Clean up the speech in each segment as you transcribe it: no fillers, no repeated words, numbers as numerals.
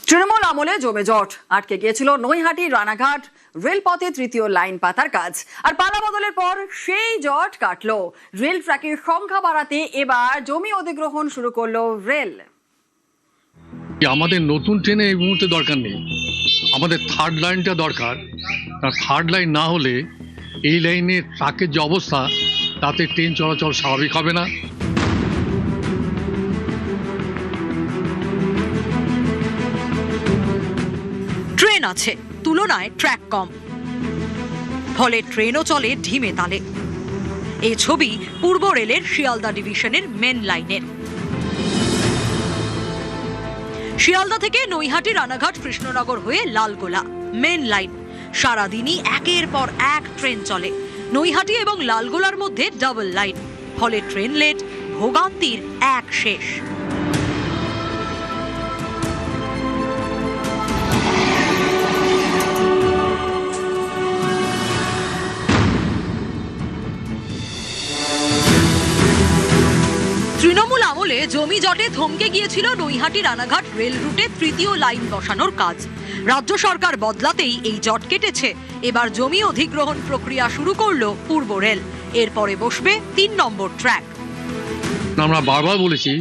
তৃণমূল আমলে জমে জট আটকে গিয়েছিল নৈহাটি রানাঘাট রেলপথে তৃতীয় লাইন পাতার কাজ। আর পালা বদলের পর সেই জট কাটলো। রেল ট্র্যাকের সংখ্যা বাড়াতে এবার জমি অধিগ্রহণ শুরু করলো রেল। আমাদের নতুন ট্রেনে এই মুহূর্তে দরকার নেই, আমাদের থার্ড লাইনটা দরকার। থার্ড লাইন না হলে এই লাইনে ট্রাকের যে অবস্থা তাতে ট্রেন চলাচল স্বাভাবিক হবে না। ট্রেন আছে, তুলনায় ট্র্যাক কম, ফলে ট্রেনও চলে ঢিমে তালে। এই ছবি পূর্ব রেলের শিয়ালদা ডিভিশনের মেন লাইনের। শিয়ালদা থেকে নৈহাটি রানাঘাট কৃষ্ণনগর হয়ে লালগোলা মেন লাইন। সারাদিনই একের পর এক ট্রেন চলে। নৈহাটি এবং লালগোলার মধ্যে ডাবল লাইন, ফলে ট্রেন লেট, ভোগান্তির এক শেষ। তৃণমূল আমলে জমি জটে থমকে গিয়েছিল নৈহাটি রানাঘাট রেল রুটে তৃতীয় লাইন বসানোর কাজ। রাজ্য সরকার বদলাতেই এই জট কেটেছে। এবার জমি অধিগ্রহণ প্রক্রিয়া শুরু করলো পূর্ব রেল। এরপরে বসবে ৩ নম্বর ট্র্যাক। আমরা বারবার বলেছি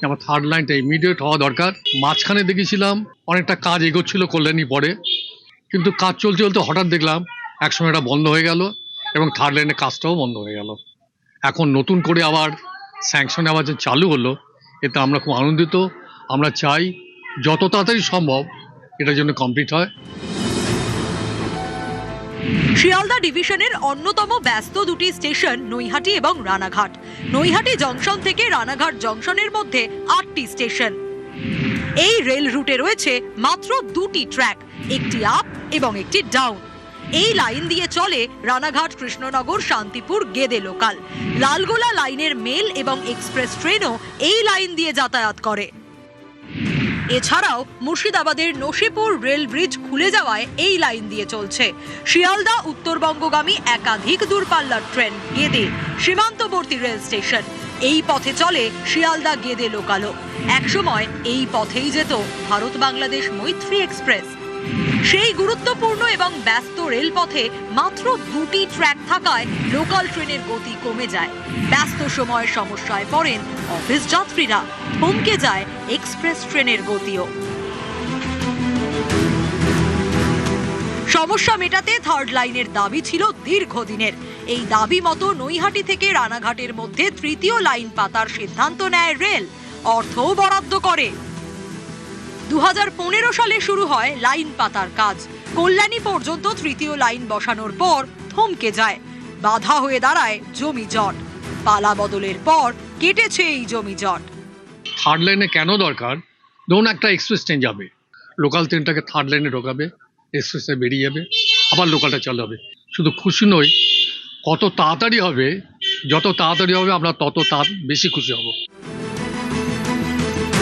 আমার থার্ড লাইনটা ইমিডিয়েট হওয়া দরকার। মাঝখানে দেখেছিলাম অনেকটা কাজ এগোচ্ছিল কল্যাণী পরে, কিন্তু কাজ চলতে চলতে হঠাৎ দেখলাম একসময় এটা বন্ধ হয়ে গেল এবং থার্ড লাইনের কাজটাও বন্ধ হয়ে গেল। এখন নতুন করে আবার স্যাংশন আবার যে চালু হলো, এতে আমরা খুব আনন্দিত। আমরা চাই যত তাড়াতাড়ি সম্ভব এটার জন্য কমপ্লিট হয়। শিয়ালদা ডিভিশনের অন্যতম ব্যস্ত দুটি স্টেশন নৈহাটি এবং রানাঘাট। নৈহাটি জংশন থেকে রানাঘাট জংশনের মধ্যে 8টি স্টেশন। এই রেল রুটে রয়েছে মাত্র 2টি ট্র্যাক, একটি আপ এবং একটি ডাউন। এই লাইন দিয়ে চলে রানাঘাট কৃষ্ণনগর শান্তিপুর গেদে লোকাল। লালগোলা লাইনের মেল এবং এক্সপ্রেস ট্রেনও এই লাইন দিয়ে যাতায়াত করে। এছাড়াও মুর্শিদাবাদের নসিপুর রেল ব্রিজ খুলে যাওয়ায় এই লাইন দিয়ে চলছে। শিয়ালদা উত্তরবঙ্গগামী একাধিক দূরপাল্লার ট্রেন গেদে সীমান্তবর্তী রেল স্টেশন। এই পথে চলে শিয়ালদা গেদে লোকালও। একসময় এই পথেই যেত ভারত বাংলাদেশ মৈত্রী এক্সপ্রেস। সেই গুরুত্বপূর্ণ এবং ব্যস্ত রেলপথে মাত্র 2টি ট্র্যাক থাকায় লোকাল ট্রেনের গতি কমে যায়। ব্যস্ত সময়ে সমস্যায় পড়েন অফিস যাত্রীরা, থমকে যায় এক্সপ্রেস ট্রেনের গতিও। সমস্যা মেটাতে থার্ড লাইনের দাবি ছিল দীর্ঘদিনের। এই দাবি মতো নৈহাটি থেকে রানাঘাটের মধ্যে তৃতীয় লাইন পাতার সিদ্ধান্ত নেয় রেল, অর্থও বরাদ্দ করে। 2015 সালে শুরু হয় লাইন পাতার কাজ। কল্যাণী পর্যন্ত তৃতীয় লাইন বসানোর পর থমকে যায়। বাধা হয়ে দাঁড়ায় জমি জট। পালা বদলের পর কেটেছে এই জমি জট। থার্ড লাইনে কেন দরকার? ধরুন একটা এক্সপ্রেস ট্রেন যাবে, লোকাল ট্রেনটাকে থার্ড লাইনে ঢোকাবে, এক্সপ্রেসে বেরিয়ে যাবে, আবার লোকালটা চালু হবে। শুধু খুশি নই, কত তাড়াতাড়ি হবে, যত তাড়াতাড়ি হবে আমরা তত বেশি খুশি হব।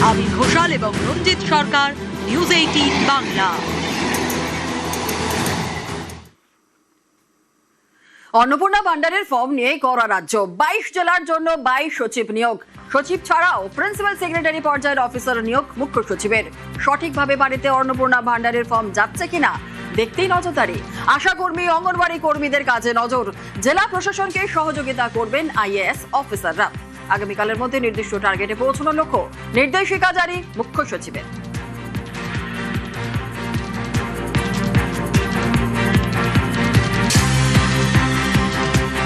আবির ঘোষাল এবং রঞ্জিত সরকার, নিউজ 18 বাংলা। অন্নপূর্ণা ভান্ডারের ফর্ম নিয়ে কড়া রাজ্য। 22 জেলার জন্য 22 সচিব নিয়োগ। সচিব ছাড়াও প্রিন্সিপাল সেক্রেটারি পর্যায়ের অফিসার নিয়োগ মুখ্য সচিবের। সঠিকভাবে বাড়িতে অন্নপূর্ণা ভান্ডারের ফর্ম যাচ্ছে কিনা দেখতেই নজরদারি। আশা কর্মী, অঙ্গনওয়াড়ি কর্মীদের কাজে নজর। জেলা প্রশাসনকে সহযোগিতা করবেন আইএএস অফিসাররা। আগামীকালের মধ্যে নির্দিষ্ট টার্গেটে পৌঁছানোর লক্ষ্য। নির্দেশিকা জারি মুখ্য সচিবের।